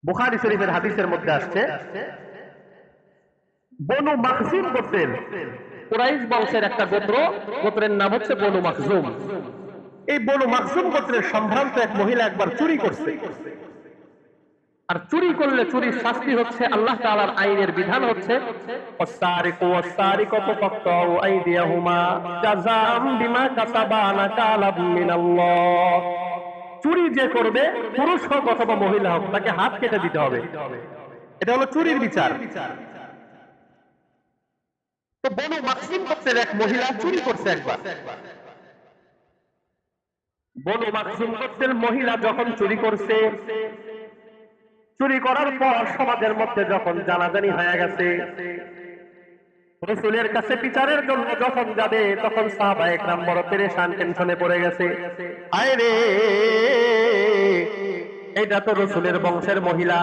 বুখারী শরীফের হাদিসের মধ্যে আসছে, বনু মাখজুম গোত্রের, কুরাইশ বংশের একটা গোত্র, গোত্রের নাম হচ্ছে বনু মাখজুম। এই বনু মাখজুম গোত্রের সম্ভ্রান্ত এক মহিলা একবার চুরি করছে। আর চুরি করলে চুরির শাস্তি হচ্ছে, আল্লাহ তাআলার আইনের বিধান হচ্ছে ওয়াসসারিকু ওয়াসসারিকাতু ফাকতাউ আইদিয়াহুমা জাযাআম বিমা কাসাবা নাকালাম মিনাল্লাহ। চুরি যে করবে, পুরুষ হোক অথবা মহিলা হোক, তাকে হাত কেটে দিতে হবে। এটা হলো চুরির বিচার। তো বনু মাখজুম গোত্রের এক মহিলা চুরি করছে একবার। বনু মাখজুম গোত্রের মহিলা যখন চুরি করছে, চুরি করার পর সমাজের মধ্যে যখন জানাজানি হয়ে গেছে, রাসূলের কাছে বিচারের জন্য যখন যাবে, তখন সাহাবায়ে কেরাম বড় পেরেশান, টেনশনে পড়ে গেছে। আয় রে, এটা তো রাসূলের বংশের মহিলা,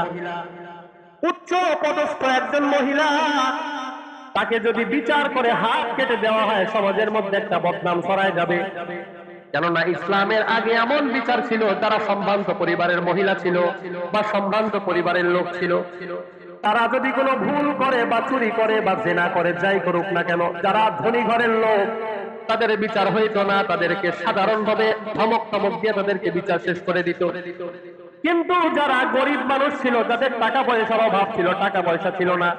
উচ্চ পদস্থ একজন মহিলা, তাকে যদি বিচার করে হাত কেটে দেওয়া হয়, সমাজের মধ্যে একটা বদনাম ছড়ায় যাবে। কেননা ইসলামের আগে এমন বিচার ছিল, যারা সম্ভ্রান্ত পরিবারের মহিলা ছিল বা সম্ভ্রান্ত পরিবারের লোক ছিল, তারা যদি কোনো ভুল করে বা চুরি করে বা জেনা করে, যাই করুক না কেন, যারা ধনী ঘরের লোক, তাদের বিচার হইতো না, তাদেরকে সাধারণভাবে ধমক টমক দিয়ে তাদেরকে বিচার শেষ করে দিত। কিন্তু যারা গরিব মানুষ ছিল, যাদের টাকা পয়সার অভাব ছিল, টাকা পয়সা ছিল না,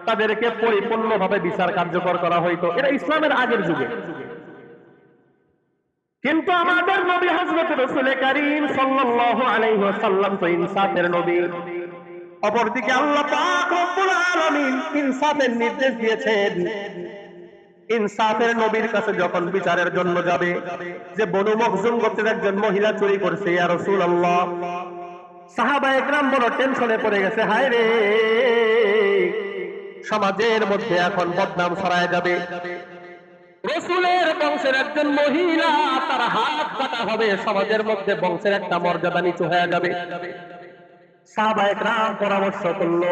তাদেরকে পরিপূর্ণভাবে বিচার কার্যকর করা হইতো। এটা ইসলামের আগের যুগে। কিন্তু আমাদের নবী হযরত রাসূল কারীম সাল্লাল্লাহু আলাইহি ওয়াসাল্লাম তো ইনসাফের নবী। অপরদিকে আল্লাহ পাক রব্বুল আলামিন ইনসাফের নির্দেশ দিয়েছেন। ইনসাফের নবীর কাছে যখন বিচারের জন্য যাবে, যে বনু মাখজুম গোত্রের একজন মহিলা চুরি করছে, ইয়া রাসূলুল্লাহ, সাহাবায়ে কেরাম বড় টেনশনে পড়ে গেছে। হায় রে, সমাজের মধ্যে এখন বদনাম ছড়ায় যাবে, রাসূলের বংশের একজন মহিলা, তার হাত কাটা হবে, সমাজের মধ্যে বংশের একটা মর্যাদা নিচু হয়ে যাবে। সাহাবায়ে কেরাম পরামর্শ করলো,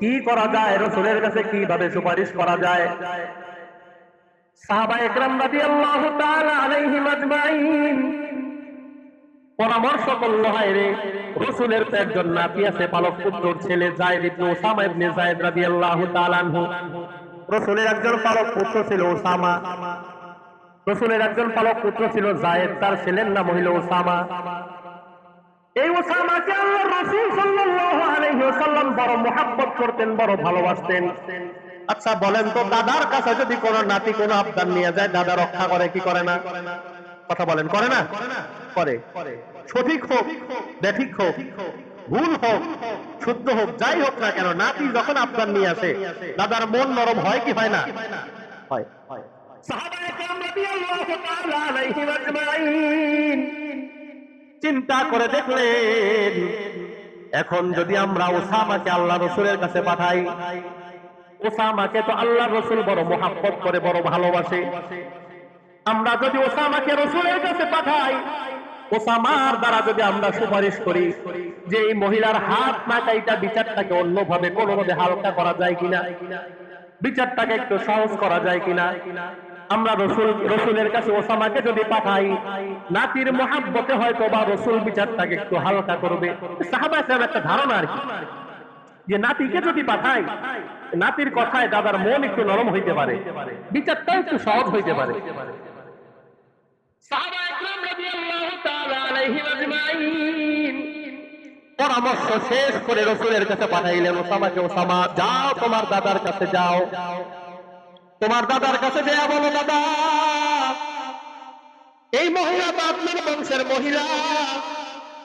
কি করা যায়, রাসূলের কাছে কিভাবে সুপারিশ করা যায়। সাহাবায়ে কেরাম রাদিয়াল্লাহু তাআলা আলাইহিম আজমাইন পরামর্শ করলো, হায় রে, রাসূলের তো একজন নাতি আছে, পালক পুত্র ছেলে যায়েদ ইবনে উসামা ইবনে যায়েদ রাদিয়াল্লাহু তাআলা আনহু। রাসূলের একজন পালক পুত্র ছিল উসামা, রাসূলের একজন পালক পুত্র ছিল যায়েদ, তার ছেলের নাম হইল উসামা। এই উসামাকে আল্লাহর রাসূল সাল্লাল্লাহু আলাইহি ওয়াসাল্লাম বড় মুহাব্বত করতেন, বড় ভালোবাসতেন। আচ্ছা বলেন তো, দাদার কাছে যদি কোনো নাতি কোনো আবদার নিয়ে যায়, দাদা রক্ষা করে কি করে না? কথা বলেন, করে না? করে। সঠিক হোক, বেঠিক হোক, ভুল হোক, শুদ্ধ হোক, যাই হোক না কেন, নাতি যখন আবদার নিয়ে আসে, দাদার মন নরম হয় কি হয় না? হয়। সাহাবায়ে কেরাম রাদিয়াল্লাহু তাআলা আলাইহিম আজমাইন চিন্তা করে দেখলেন, এখন যদি আমরা উসামাকে আল্লাহ রাসূলের কাছে পাঠাই, উসামাকে তো আল্লাহ রাসূল বড় মুহাব্বত করে, বড় ভালোবাসে। আমরা যদি উসামাকে রাসূলের কাছে পাঠাই, উসামার দ্বারা যদি আমরা সুপারিশ করি যে এই মহিলার হাত না কাইটা বিচারটাকে অন্যভাবে কোনোভাবে হালকা করা যায় কিনা, বিচারটাকে একটু সহজ করা যায় কিনা, আমরা রাসূলের কাছে ওসামাকে যদি পাঠাই, নাতির মুহাব্বতে হয়তো বা রাসূল বিচারটাকে একটু হালকা করবে। সাহাবায়ে কেরাম একটা ধারণা আর কি, যে নাতিকে যদি পাঠাই, নাতির কথায় দাদার মন একটু নরম হইতে পারে, বিচারটা একটু সহজ হইতে পারে। সাহাবায়ে কেরাম রাদিয়াল্লাহু তাআলা আলাইহিম আজমাইন পরামর্শ শেষ করে রাসূলের কাছে পাঠাইলেন ওসামাকে, ওসামা যাও, তোমার দাদার কাছে যাও, তোমার দাদার কাছে যা বলো, দাদা, এই মহিলা তো আপনার বংশের মহিলা,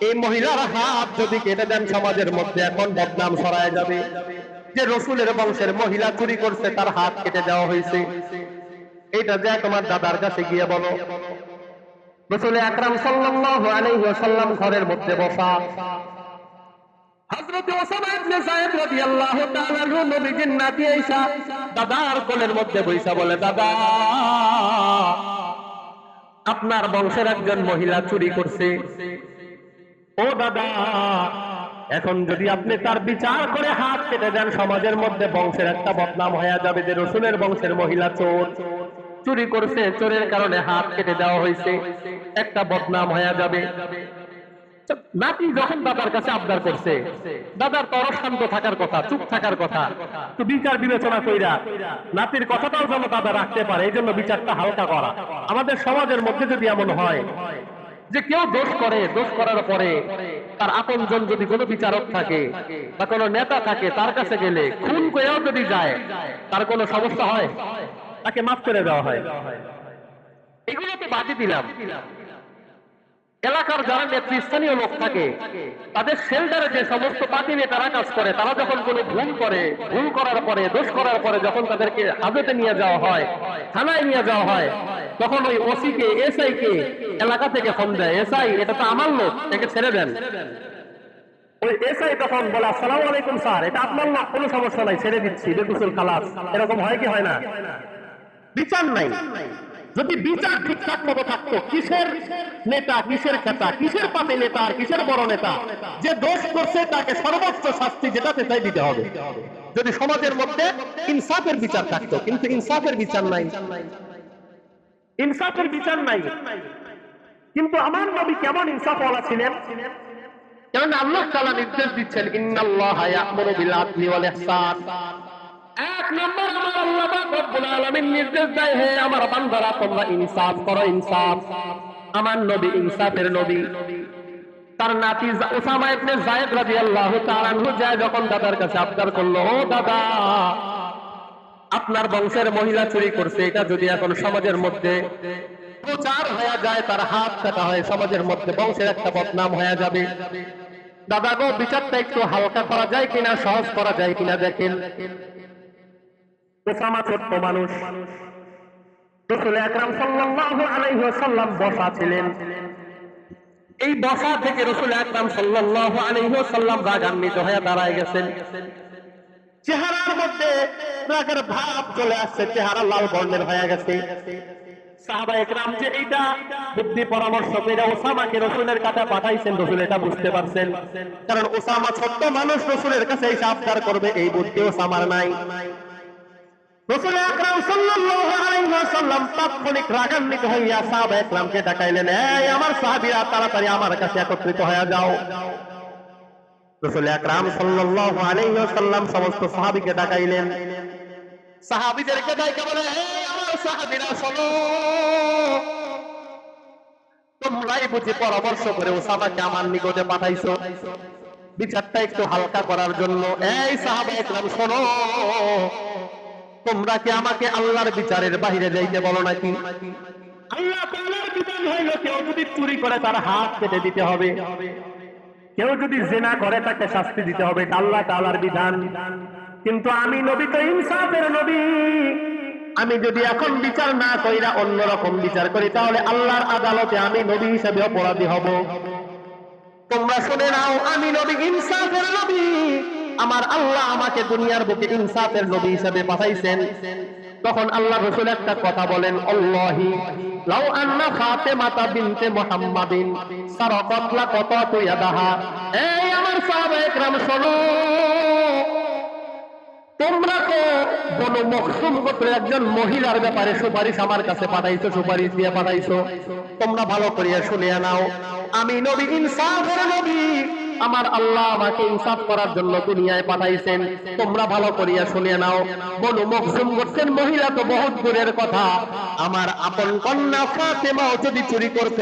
এই মহিলার হাত যদি কেটে দেন, সমাজের মধ্যে এখন বদনাম ছড়ায় যাবে যে রাসূলের বংশের মহিলা চুরি করছে, তার হাত কেটে দেওয়া হয়েছে। এটা যে তোমার দাদার কাছে গিয়ে বলো। রাসূল আকরাম সাল্লাল্লাহু আলাইহি ওয়াসাল্লাম ঘরের মধ্যে বসা, হযরত ওসামা ইবনে যায়েদ রাদিয়াল্লাহু তাআলা আনহু নবীজির নাতি আয়েশা দাদার কোলের মধ্যে বসা বলে, দাদা, আপনার বংশের একজন মহিলা চুরি করছে। ও দাদা, এখন যদি আপনি তার বিচার করে হাত কেটে দেন, সমাজের মধ্যে বংশের একটা বদনাম হয়ে যাবে যে রাসূলের বংশের মহিলা চোর, চুরি করছে, চোরের কারণে হাত কেটে দেওয়া হয়েছে, একটা বদনাম হয়ে যাবে। নাতি যখন দাদার কাছে আবদার করছে, দাদার তো শান্ত থাকার কথা, চুপ থাকার কথা, তো বিচার বিবেচনা কইরা নাতির কথাটাও যেন দাদা রাখতে পারে, এই জন্য বিচারটা হালকা করা। আমাদের সমাজের মধ্যে যদি এমন হয় যে কেউ দোষ করে, দোষ করার পরে তার আপনজন যদি কোনো বিচারক থাকে বা কোনো নেতা থাকে, তার কাছে গেলে খুন করেও যদি যায়, তার কোনো সমস্যা হয়, তাকে মাফ করে দেওয়া হয়। এগুলো তো বাদই দিলাম, এলাকার যারা নেতৃস্থানীয় লোক থাকে তাদের শেল্টারে যে সমস্ত পার্টি নেতারা কাজ করে, তারা যখন কোনো ভুল করে, ভুল করার পরে, দোষ করার পরে যখন তাদেরকে হাজতে নিয়ে যাওয়া হয়, থানায় নিয়ে যাওয়া হয়, তখন ওই ওসি কে, এসআই কে এলাকা থেকে ফোন দেয়, এসআই এটা তো আমার লোক, একে ছেড়ে দেন। ওই এসআই তখন বলে, আসসালামু আলাইকুম স্যার, এটা আপনার লোক, কোনো সমস্যা নাই, ছেড়ে দিচ্ছি, বেকুসুল খালাস। এরকম হয় কি হয় না? বিচার নাই। যদি বিচার ঠিকঠাক মতো থাকতো, কিসের নেতা, কিসের খেতা, কিসের পাতে নেতা আর কিসের বড় নেতা, যে দোষ করছে তাকে সর্বোচ্চ শাস্তি যেটাতে চাই দিতে হবে। যদি সমাজের মধ্যে ইনসাফের বিচার থাকতো, কিন্তু ইনসাফের বিচার নাই, ইনসাফের বিচার নাই। কিন্তু আমার নবী কেমন ইনসাফওয়ালা ছিলেন? কারণ আল্লাহ তাআলা নির্দেশ দিচ্ছেন, ইন্নাল্লাহা ইয়া'মুরু বিল আদলি ওয়াল ইহসান। এক নম্বর আমার আল্লাহ পাক রব্বুল আলামিন নির্দেশ দেয়, হে আমার বান্দারা তোমরা ইনসাফ করো, ইনসাফ। আমার নবী ইনসাফের নবী। তার নাতি উসামা ইবনে যায়েদ রাদিয়াল্লাহু তাআলা আনহু যায় যখন দাদার কাছে আবদার করলো, ও দাদা, আপনার বংশের মহিলা চুরি করছে, এটা যদি এখন সমাজের মধ্যে প্রচার হয়ে যায়, তার হাত কাটা হয়, সমাজের মধ্যে বংশের একটা বদনাম হয়ে যাবে। দাদা গো, বিচারটা একটু হালকা করা যায় কিনা, সহজ করা যায় কিনা দেখেন। উসামা ছোট্ট মানুষ, রাসূল আকরাম সাল্লাল্লাহু আলাইহি ওয়াসাল্লাম বসা ছিলেন। এই বসা থেকে রাসূল আকরাম সাল্লাল্লাহু আলাইহি ওয়াসাল্লাম রাগান্বিত হয়ে দাঁড়ায় গেছেন। চেহারার মধ্যে রাগের ভাব চলে আসছে, চেহারা লাল বর্ণের হয়ে গেছে। সাহাবা একরাম যে এইটা বুদ্ধি পরামর্শ করে ওসামাকে রাসূলের কাছে পাঠাইছেন, রাসূল এটা বুঝতে পারছেন, কারণ ওসামা ছোট্ট মানুষ, রাসূলের কাছে এই আবদার করবে এই বুদ্ধি ওসামার নাই। রাসূল আকরাম সাল্লাল্লাহু আলাইহি ওয়াসাল্লাম তাৎক্ষণিক রাগান্বিত হইয়া সাহাবা একরামকে ডাকাইলেন, এই আমার সাহাবীরা তাড়াতাড়ি আমার কাছে একত্রিত হয়ে যাও। রাসূল আকরাম সাল্লাল্লাহু আলাইহি ওয়াসাল্লাম সমস্ত সাহাবীকে ডাকাইলেন। সাহাবীদেরকে ডাইকা বলে, এই আমার সাহাবীরা শোনো, তোমরাই বুঝি পরামর্শ করে ওসামাকে আমার নিকটে পাঠাইছো বিচারটা একটু হালকা করার জন্য। এই সাহাবা একরাম শোনো, তোমরা কি আমাকে আল্লাহর বিচারের বাইরে যাইতে বলো নাকি? আল্লাহ তাআলার বিধান হইল, কেউ যদি চুরি করে তার হাত কেটে দিতে হবে, কেউ যদি জিনা করে তাকে শাস্তি দিতে হবে, আল্লাহ তাআলার বিধান। কিন্তু আমি নবী তো ইনসাফের নবী, আমি যদি এখন বিচার না কইরা অন্যরকম বিচার করি, তাহলে আল্লাহর আদালতে আমি নবী হিসেবে অপরাধী হব। তোমরা শুনে নাও, আমি নবী ইনসাফের নবী, আমার আল্লাহ আমাকে দুনিয়ার বুকে ইনসাফের নবী হিসেবে পাঠাইছেন। তখন আল্লাহ রাসূল একটা কথা বলেন, আল্লাহি লাউ আন্না ফাতেমাতা বিনতে মুহাম্মাদিন সারাকাত লাকাতাতু ইয়াদাহা। এই আমার সাহাবা একরাম শোনো, তোমরা তো বনু মখসুম গোত্রের একজন মহিলার ব্যাপারে সুপারিশ আমার কাছে পাঠাইছো, সুপারিশ দিয়ে পাঠাইছো। তোমরা ভালো করিয়া শুনিয়া নাও, আমি নবী ইনসাফের নবী, আমার আল্লাহ আমাকে ইনসাফ করার জন্য দুনিয়ায় পাঠাইছেন। তোমরা ভালো করিয়া শুনিয়া নাও, বনু মখসুম গোত্রের মহিলা তো বহুত দূরের কথা, আমার আপন কন্যা ফাতেমাও যদি চুরি করত,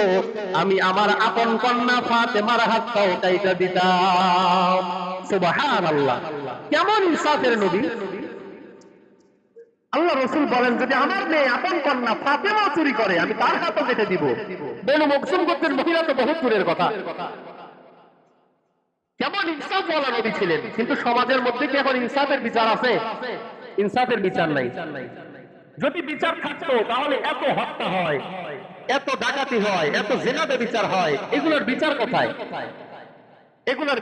আমি আমার আপন কন্যা ফাতেমার হাতটাও কাইটা দিতাম। সুবহানাল্লাহ, কেমন ইনসাফের নবী! আল্লাহ রাসূল বলেন, যদি আমার মেয়ে আপন কন্যা ফাতেমাও চুরি করে, আমি তার হাতও কেটে দিব। বনু মখসুম গোত্রের মহিলা তো বহুত দূরের কথা। কেমন ইনসাফওয়ালা নবী ছিলেন! কিন্তু সমাজের মধ্যে কি এখন ইনসাফের বিচার আছে? ইনসাফের বিচার নাই। যদি বিচার থাকতো তাহলে এত হত্যা হয়, এত ডাকাতি হয়, এত জিনা বিচার হয়, এগুলোর বিচার কোথায়? এগুলোর